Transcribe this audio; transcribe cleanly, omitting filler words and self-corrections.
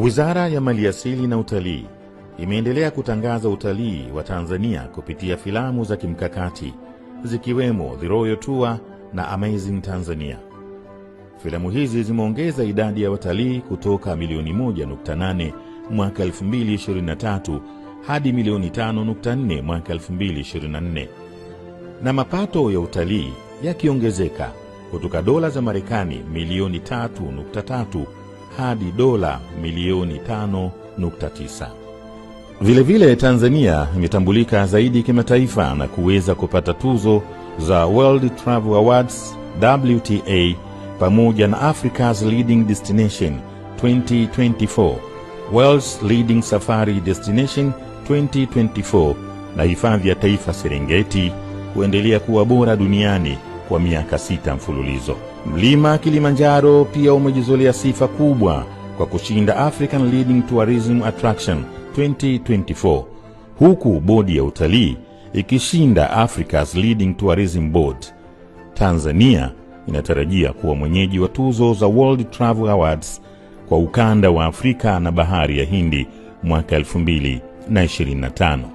Wizara ya Maliasili na Utalii imeendelea kutangaza utalii wa Tanzania kupitia filamu za kimkakati zikiwemo The Royal Tour na Amazing Tanzania. Filamu hizi zimeongeza idadi ya watalii kutoka milioni 1.8 mwaka 2023 hadi milioni 5.4 mwaka 2024, na mapato ya utalii yakiongezeka kutoka dola za Marekani milioni 3.3 hadi dola milioni 5.9. Vilevile Tanzania imetambulika zaidi kimataifa na kuweza kupata tuzo za World Travel Awards WTA pamoja na Africa's Leading Destination 2024, World's Leading Safari Destination 2024 na hifadhi ya taifa Serengeti kuendelea kuwa bora duniani kwa miaka 6 mfululizo. Mlima Kilimanjaro pia umejizolea sifa kubwa kwa kushinda African Leading Tourism Attraction 2024, huku bodi ya utalii ikishinda Africa's Leading Tourism Board. Tanzania inatarajia kuwa mwenyeji wa tuzo za World Travel Awards kwa ukanda wa Afrika na Bahari ya Hindi mwaka 2025.